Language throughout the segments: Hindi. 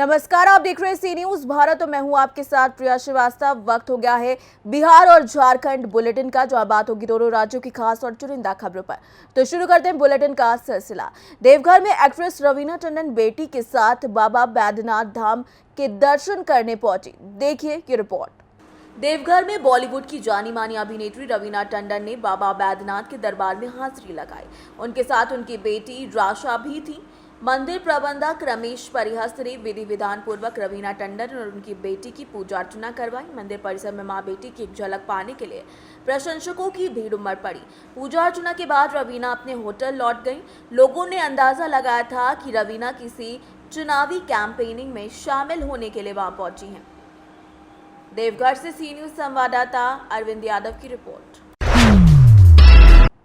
नमस्कार, आप देख रहे हैं सी न्यूज भारत और मैं हूं आपके साथ प्रिया श्रीवास्तव। वक्त हो गया है बिहार और झारखंड बुलेटिन का, जो बात होगी दोनों राज्यों की खास और चुनिंदा खबरों पर। तो शुरू करते हैं बुलेटिन का सिलसिला। देवघर में एक्ट्रेस रवीना टंडन बेटी के साथ बाबा बैद्यनाथ धाम के दर्शन करने पहुंची। देखिए ये रिपोर्ट। देवघर में बॉलीवुड की जानी मानी अभिनेत्री रवीना टंडन ने बाबा बैद्यनाथ के दरबार में हाजिरी लगाई। उनके साथ उनकी बेटी राशा भी थी। मंदिर प्रबंधक रमेश परिहस्त ने विधि विधान पूर्वक रवीना टंडन और उनकी बेटी की पूजा अर्चना करवाई। मंदिर परिसर में मां बेटी की एक झलक पाने के लिए प्रशंसकों की भीड़ उमड़ पड़ी। पूजा अर्चना के बाद रवीना अपने होटल लौट गईं। लोगों ने अंदाजा लगाया था कि रवीना किसी चुनावी कैंपेनिंग में शामिल होने के लिए वहां पहुंची हैं। देवघर से सी न्यूज संवाददाता अरविंद यादव की रिपोर्ट।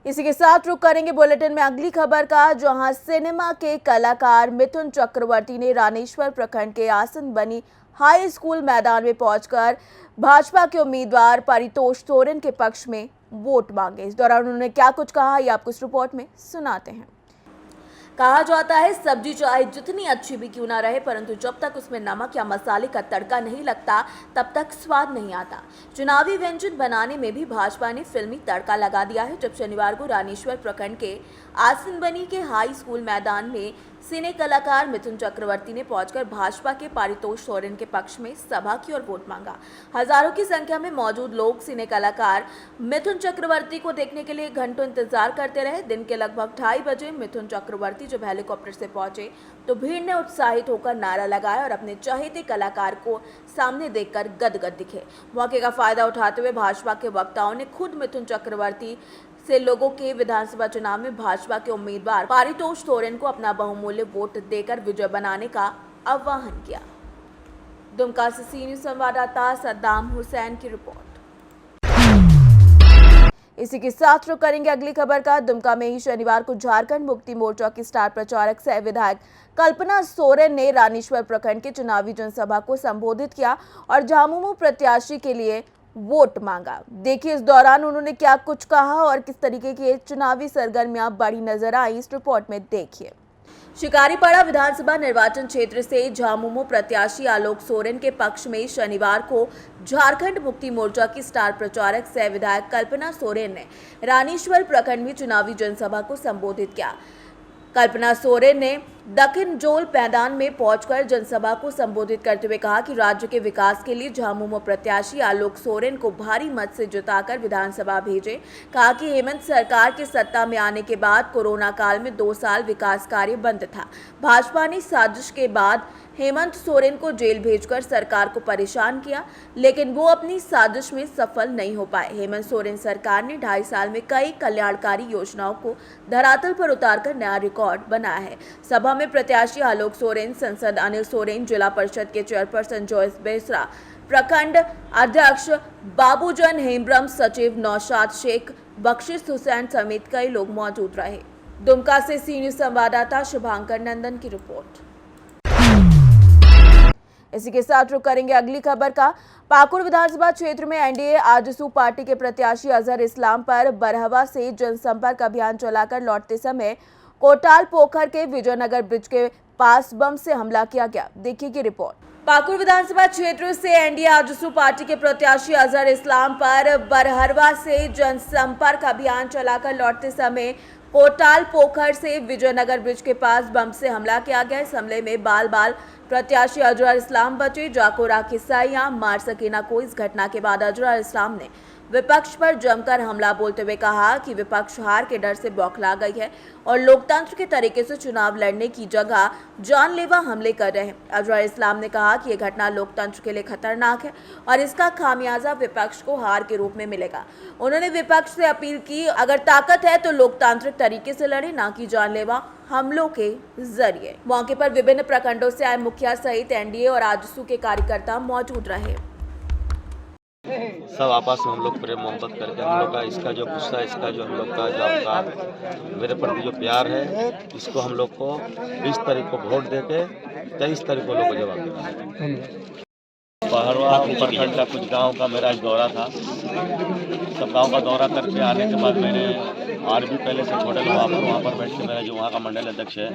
इसी के साथ रुक करेंगे बुलेटिन में अगली खबर का, जहां सिनेमा के कलाकार मिथुन चक्रवर्ती ने रानीश्वर प्रखंड के आसन बनी हाई स्कूल मैदान में पहुंचकर भाजपा के उम्मीदवार परितोष सोरेन के पक्ष में वोट मांगे। इस दौरान उन्होंने क्या कुछ कहा, ये आपको इस रिपोर्ट में सुनाते हैं। कहा जाता है सब्जी चाहे जितनी अच्छी भी क्यों ना रहे, परंतु जब तक उसमें नमक या मसाले का तड़का नहीं लगता तब तक स्वाद नहीं आता। चुनावी व्यंजन बनाने में भी भाजपा ने फिल्मी तड़का लगा दिया है। जब शनिवार को रानीश्वर प्रखंड के आसनबनी के हाई स्कूल मैदान में सिने कलाकार मिथुन चक्रवर्ती ने पहुंचकर भाजपा के परितोष सोरेन के पक्ष में सभा की और वोट मांगा। हजारों की संख्या में मौजूद लोग सिने कलाकार मिथुन चक्रवर्ती को देखने के लिए घंटों इंतजार करते रहे। दिन के लगभग 2:30 बजे मिथुन चक्रवर्ती जब हेलीकॉप्टर से पहुंचे तो भीड़ ने उत्साहित होकर नारा लगाया और अपने चहेते कलाकार को सामने देखकर गदगद दिखे। मौके का फायदा उठाते हुए भाजपा के वक्ताओं ने खुद मिथुन चक्रवर्ती से लोगों के विधानसभा चुनाव में भाजपा के उम्मीदवार परितोष सोरेन को अपना बहुमूल्य वोट देकर विजय बनाने का आह्वान किया। दुमका से सी न्यूज संवाददाता सद्दाम हुसैन की रिपोर्ट। इसी के साथ रुक करेंगे अगली खबर का। दुमका में ही शनिवार को झारखंड मुक्ति मोर्चा की स्टार प्रचारक सह विधायक कल्पना सोरेन ने रानीश्वर प्रखंड के चुनावी जनसभा को संबोधित किया और झामुमो प्रत्याशी के लिए वोट मांगा। देखिए इस दौरान उन्होंने क्या कुछ कहा और किस तरीके की चुनावी सरगर्मियां बड़ी नजर आई, इस रिपोर्ट में देखिए। शिकारीपाड़ा विधानसभा निर्वाचन क्षेत्र से झामुमो प्रत्याशी आलोक सोरेन के पक्ष में शनिवार को झारखंड मुक्ति मोर्चा की स्टार प्रचारक सह विधायक कल्पना सोरेन ने रानीश्वर प्रखंड में चुनावी जनसभा को संबोधित किया। कल्पना सोरेन ने दक्षिण जोल मैदान में पहुंचकर जनसभा को संबोधित करते हुए कहा कि राज्य के विकास के लिए झामुमो प्रत्याशी आलोक सोरेन को भारी मत से जिताकर विधानसभा भेजे। कहा कि हेमंत सरकार के सत्ता में आने के बाद कोरोना काल में 2 साल विकास कार्य बंद था। भाजपा ने साजिश के बाद हेमंत सोरेन को जेल भेजकर सरकार को परेशान किया, लेकिन वो अपनी साजिश में सफल नहीं हो पाए। हेमंत सोरेन सरकार ने 2.5 साल में कई कल्याणकारी योजनाओं को धरातल पर उतारकर नया रिकॉर्ड बनाया है। सभा में प्रत्याशी आलोक सोरेन, सांसद अनिल सोरेन, जिला परिषद के चेयरपर्सन जॉयस बेसरा, प्रखंड अध्यक्ष बाबूजन हेम्ब्रम, सचिव नौशाद शेख, बख्शिश हुसैन समेत कई लोग मौजूद रहे। दुमका से सी न्यूज संवाददाता शुभांकर नंदन की रिपोर्ट। इसी के साथ रुक करेंगे अगली खबर का। पाकुड़ विधानसभा क्षेत्र में एनडीए आजसू पार्टी के प्रत्याशी अजहर इस्लाम पर बरहवा से जनसंपर्क अभियान चलाकर लौटते समय कोटाल पोखर के विजयनगर ब्रिज के पास बम से हमला किया गया। देखिए की रिपोर्ट। पाकुड़ विधानसभा क्षेत्र से एनडीए आजसू पार्टी के प्रत्याशी अजहर इस्लाम पर बरहरवा से जनसंपर्क अभियान चलाकर लौटते समय कोटाल पोखर से विजयनगर ब्रिज के पास बम से हमला किया गया। इस हमले में बाल प्रत्याशी अजहर इस्लाम बचे, जाको राखिसाइयां मार सके ना कोई। इस घटना के बाद अजहर इस्लाम ने विपक्ष पर जमकर हमला बोलते हुए कहा कि विपक्ष हार के डर से बौखला गई है और लोकतंत्र के तरीके से चुनाव लड़ने की जगह जानलेवा हमले कर रहे हैं। अजहर इस्लाम ने कहा कि यह घटना लोकतंत्र के लिए खतरनाक है और इसका खामियाजा विपक्ष को हार के रूप में मिलेगा। उन्होंने विपक्ष से अपील की, अगर ताकत है तो लोकतांत्रिक तरीके से लड़े, ना कि जानलेवा हमलों के जरिए। मौके पर विभिन्न प्रखंडों से आए मुखिया सहित एनडीए और आजसू के कार्यकर्ता मौजूद रहे। सब आपस में हम लोग प्रेम मोहब्बत करके हम लोग का इसका जो गुस्सा, इसका जो हम लोग का जो आपका मेरे प्रति जो प्यार है, इसको हम लोग को 20 तारीख को वोट देके 23 तारीख को लोग को जवाब देना। बहरवा प्रखंड का कुछ गांव का मेरा दौरा था। सब गांव का दौरा करके आने के बाद मैंने आरबी पहले से होटल वहाँ पर बैठ के मेरा जो वहाँ का मंडल अध्यक्ष है,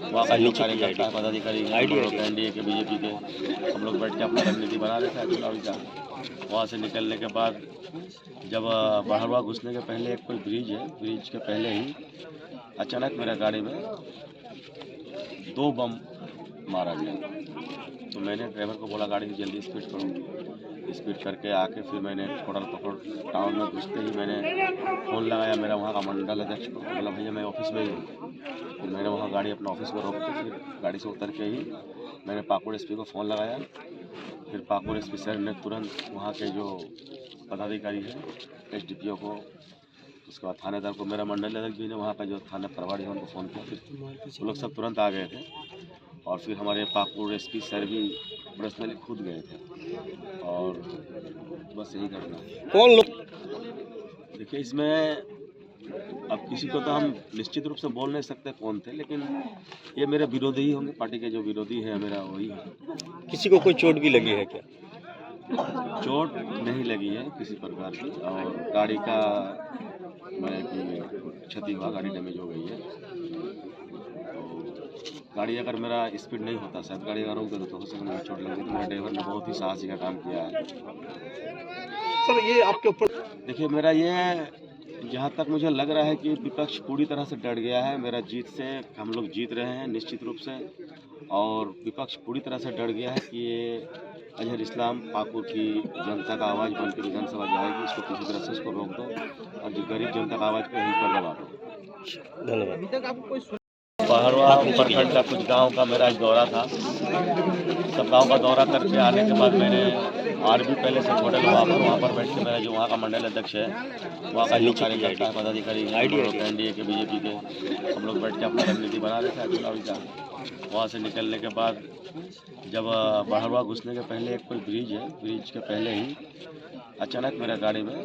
वहाँ का जो कार्यकर्ता है, पदाधिकारी एनडीए के, बीजेपी के, हम लोग बैठ के अपना रणनीति बना रहे थे चुनावी का। वहाँ से निकलने के बाद जब बहरवा घुसने के पहले एक कोई ब्रिज है, ब्रिज के पहले ही अचानक मेरा गाड़ी में 2 बम मारा गया। तो मैंने ड्राइवर को बोला गाड़ी की जल्दी स्पीड करो। स्पीड करके आके फिर मैंने होटल पकड़ टाउन में घुसते ही मैंने फ़ोन लगाया मेरा वहाँ का मंडल अध्यक्ष को, बोला भैया मैं ऑफिस में ही हूँ। फिर मैंने वहाँ गाड़ी अपना ऑफिस में रोक के फिर गाड़ी से उतर के ही मैंने पाकुड़ एसपी को फ़ोन लगाया। फिर पाकुड़ एसपी सर ने तुरंत वहाँ के जो पदाधिकारी है एसडीपीओ को, उसके बाद थानेदार को, मेरा मंडल अध्यक्ष भी ने वहाँ का जो थाना प्रभारी है उनको फ़ोन किया। फिर वो लोग सब तुरंत आ गए थे और फिर हमारे पाकुड़ एसपी सर भी पर्सनली खुद गए थे और बस यही घटना। कौन लोग? देखिए इसमें अब किसी को तो हम निश्चित रूप से बोल नहीं सकते कौन थे, लेकिन ये मेरे विरोधी ही होंगे, पार्टी के जो विरोधी है मेरा वही है। किसी को कोई चोट भी लगी है क्या? चोट नहीं लगी है किसी प्रकार की और गाड़ी का मैंने कि क्षति हुआ, गाड़ी डैमेज हो गई है। तो गाड़ी अगर मेरा स्पीड नहीं होता, शायद गाड़ी अगर रोक देता तो हो सकता मुझे चोट लगी। तो मेरे ड्राइवर ने बहुत ही साहसी का काम किया है। सर ये आपके ऊपर, देखिए मेरा ये जहाँ तक मुझे लग रहा है कि विपक्ष पूरी तरह से डर गया है मेरा जीत से। हम लोग जीत रहे हैं निश्चित रूप से और विपक्ष पूरी तरह से डर गया है कि ये अजहर इस्लाम पाकुड़ की जनता का आवाज़ बन के विधानसभा जाएगी, इसको किसी तरह से इसको रोक दो और जो गरीब जनता का आवाज़ को यहीं पर दबा दो। धन्यवाद। बहरवा प्रखंड का कुछ गांव का मेरा एक दौरा था। सब गांव का दौरा करके आने के बाद मैंने आरबी पहले से होटल वहाँ पर बैठ के मेरा जो वहाँ का मंडल अध्यक्ष है, वहाँ का जो कार्यकर्ता है, पदाधिकारी एनडीए के, बीजेपी के, हम लोग बैठ के अपना रणनीति बना रहे थे चुनावी का। वहाँ से निकलने के बाद जब बहरवा घुसने के पहले एक कोई ब्रिज है, ब्रिज के पहले ही अचानक मेरा गाड़ी में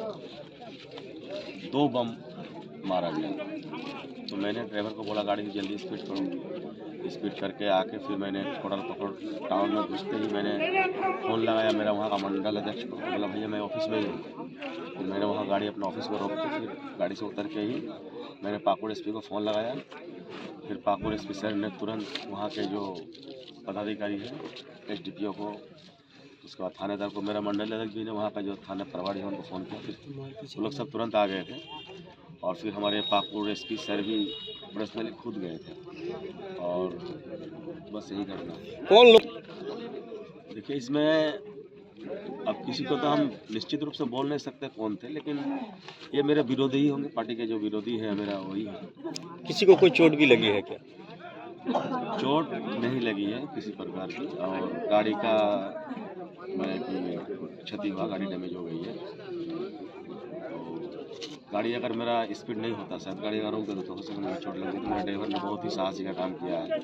2 बम मारा गया। तो मैंने ड्राइवर को बोला गाड़ी की जल्दी स्पीड करो। स्पीड करके आके फिर मैंने होटल पकड़ टाउन में घुसते ही मैंने फ़ोन लगाया मेरा वहाँ का मंडल अध्यक्ष को, बोला भैया मैं ऑफिस में ही हूँ। फिर मैंने वहाँ गाड़ी अपना ऑफिस में रोक के फिर गाड़ी से उतर के ही मैंने पाकुड़ एसपी को फ़ोन लगाया। फिर पाकुड़ एसपी सर ने तुरंत वहाँ के जो पदाधिकारी है एसडीपीओ को, उसके बाद थानेदार को, मेरा मंडल अध्यक्ष भी ने वहाँ का जो थाना प्रभारी है उनको फ़ोन किया। फिर वो लोग सब तुरंत आ गए थे और फिर हमारे पाकुड़ एसपी सर भी पर्सनली खुद गए थे और बस यही घटना। कौन लोग? देखिए इसमें अब किसी को तो हम निश्चित रूप से बोल नहीं सकते कौन थे, लेकिन ये मेरे विरोधी ही होंगे, पार्टी के जो विरोधी है मेरा वही है। किसी को कोई चोट भी लगी है क्या? चोट नहीं लगी है किसी प्रकार की और गाड़ी का मैंने कि क्षति हुआ, गाड़ी डैमेज हो गई है। तो गाड़ी अगर मेरा स्पीड नहीं होता, शायद गाड़ी अगर रोक देता तो हो सकता मुझे चोट लगी। तो मेरे ड्राइवर ने बहुत ही साहसी का काम किया है।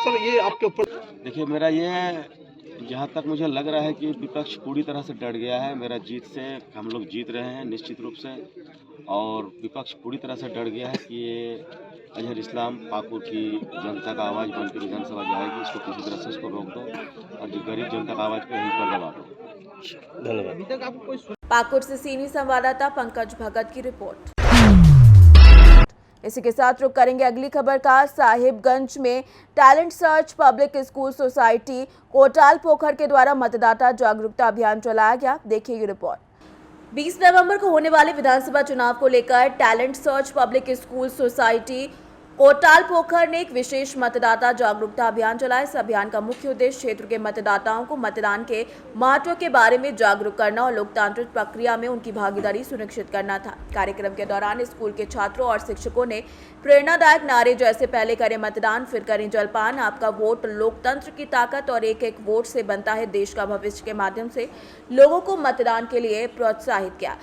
सर ये आपके ऊपर, देखिए मेरा ये जहाँ तक मुझे लग रहा है कि विपक्ष पूरी तरह से डर गया है मेरा जीत से। हम लोग जीत रहे हैं निश्चित रूप से और विपक्ष पूरी तरह से डर गया है कि ये अजहर इस्लाम पाकुड़ की जनता का आवाज़ बन के विधानसभा जाएगी, इसको किसी तरह से इसको रोक दो और जो गरीब जनता का आवाज़ को यहीं पर दबा दो। धन्यवाद। पाकुड़ से सीनियर संवाददाता पंकज भगत की रिपोर्ट। इसी के साथ रुक करेंगे अगली खबर का। साहिबगंज में talent search public school society Kotal पोखर के द्वारा मतदाता जागरूकता अभियान चलाया गया। देखिए ये रिपोर्ट। 20 नवंबर को होने वाले विधानसभा चुनाव को लेकर talent search public school society Kotal पोखर ने एक विशेष मतदाता जागरूकता अभियान चलाया। इस अभियान का मुख्य उद्देश्य क्षेत्र के मतदाताओं को मतदान के महत्व के बारे में जागरूक करना और लोकतांत्रिक प्रक्रिया में उनकी भागीदारी सुनिश्चित करना था। कार्यक्रम के दौरान स्कूल के छात्रों और शिक्षकों ने प्रेरणादायक नारे जैसे पहले करें मतदान, फिर करें जलपान, आपका वोट लोकतंत्र की ताकत और एक एक वोट से बनता है देश का भविष्य के माध्यम से लोगों को मतदान के लिए प्रोत्साहित किया।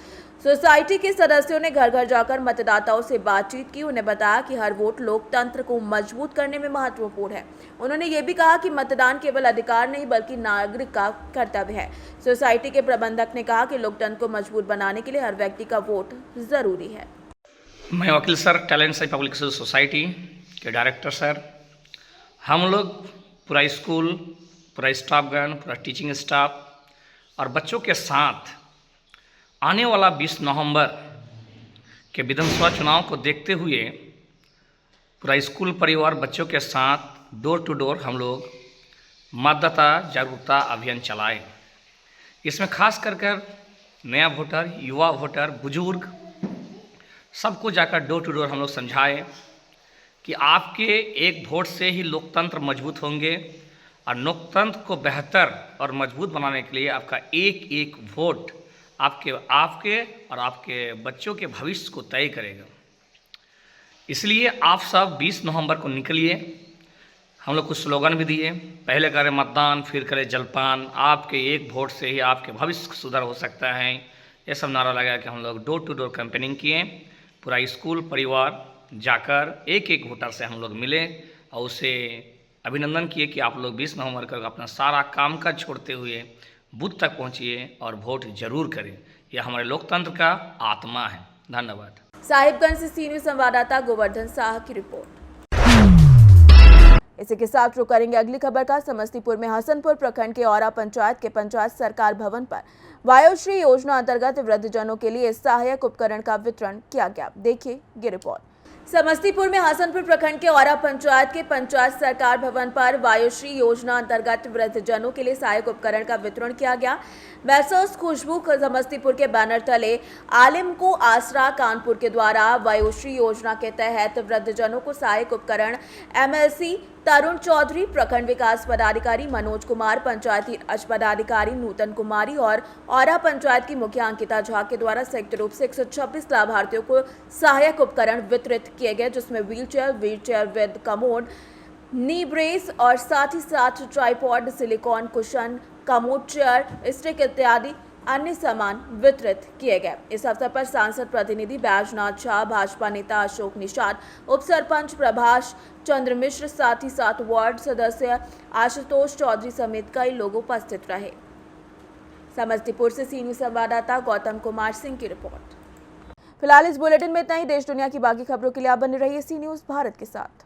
सोसाइटी के सदस्यों ने घर घर जाकर मतदाताओं से बातचीत की। उन्हें बताया कि हर वोट लोकतंत्र को मजबूत करने में महत्वपूर्ण है। उन्होंने ये भी कहा कि मतदान केवल अधिकार नहीं बल्कि नागरिक का कर्तव्य है। सोसाइटी के प्रबंधक ने कहा कि लोकतंत्र को मजबूत बनाने के लिए हर व्यक्ति का वोट जरूरी है। मैं वकील sir, talent search public society के डायरेक्टर सर, हम लोग पूरा स्कूल, पूरा स्टाफगण, पूरा टीचिंग स्टाफ और बच्चों के साथ आने वाला 20 नवंबर कि विधानसभा चुनाव को देखते हुए पूरा स्कूल परिवार बच्चों के साथ डोर टू डोर हम लोग मतदाता जागरूकता अभियान चलाए। इसमें खास कर नया वोटर, युवा वोटर, बुजुर्ग सबको जाकर डोर टू डोर हम लोग समझाए कि आपके एक वोट से ही लोकतंत्र मजबूत होंगे और लोकतंत्र को बेहतर और मजबूत बनाने के लिए आपका एक एक वोट आपके और आपके बच्चों के भविष्य को तय करेगा। इसलिए आप सब 20 नवंबर को निकलिए। हम लोग कुछ स्लोगन भी दिए, पहले करें मतदान, फिर करें जलपान, आपके एक वोट से ही आपके भविष्य सुधार हो सकता है। ये सब नारा लगा के हम लोग डोर टू डोर कैंपेनिंग किए। पूरा स्कूल परिवार जाकर एक एक वोटर से हम लोग मिले और उसे अभिनंदन किए कि आप लोग 20 नवंबर को अपना सारा काम काज छोड़ते हुए बूथ तक पहुंचिए और वोट जरूर करें। यह हमारे लोकतंत्र का आत्मा है। धन्यवाद। साहिबगंज से सी न्यूज़ संवाददाता गोवर्धन शाह की रिपोर्ट। इसी के साथ रुक करेंगे अगली खबर का। समस्तीपुर में हसनपुर प्रखंड के औरा पंचायत के पंचायत सरकार भवन पर वायुश्री योजना अंतर्गत वृद्धजनों के लिए सहायक उपकरण का वितरण किया गया। देखिए ये रिपोर्ट। समस्तीपुर में हसनपुर प्रखंड के औरा पंचायत के पंचायत सरकार भवन पर वायुश्री योजना अंतर्गत वृद्धजनों के लिए सहायक उपकरण का वितरण किया गया। मैसर्स खुशबू समस्तीपुर के बैनर तले आलिम को आसरा कानपुर के द्वारा वायुश्री योजना के तहत वृद्धजनों को सहायक उपकरण MLC तरुण चौधरी, प्रखंड विकास पदाधिकारी मनोज कुमार, पंचायती राज पदाधिकारी नूतन कुमारी और औरा पंचायत की मुखिया अंकिता झा के द्वारा संयुक्त रूप से 126 लाभार्थियों को सहायक उपकरण वितरित किए गए, जिसमें wheelchair with commode, knee brace और साथ ही साथ tripod, silicon cushion, commode chair, stick इत्यादि अन्य सामान वितरित किए गए। इस अवसर पर सांसद प्रतिनिधि बैजनाथ झा, भाजपा नेता अशोक निषाद, उप सरपंच प्रभाष चंद्र मिश्र, साथ ही साथ वार्ड सदस्य आशुतोष चौधरी समेत कई लोग उपस्थित रहे। समस्तीपुर से सी न्यूज़ संवाददाता गौतम कुमार सिंह की रिपोर्ट। फिलहाल इस बुलेटिन में इतना ही। देश दुनिया की बाकी खबरों के लिए आप बने रहिए सी न्यूज़ भारत के साथ।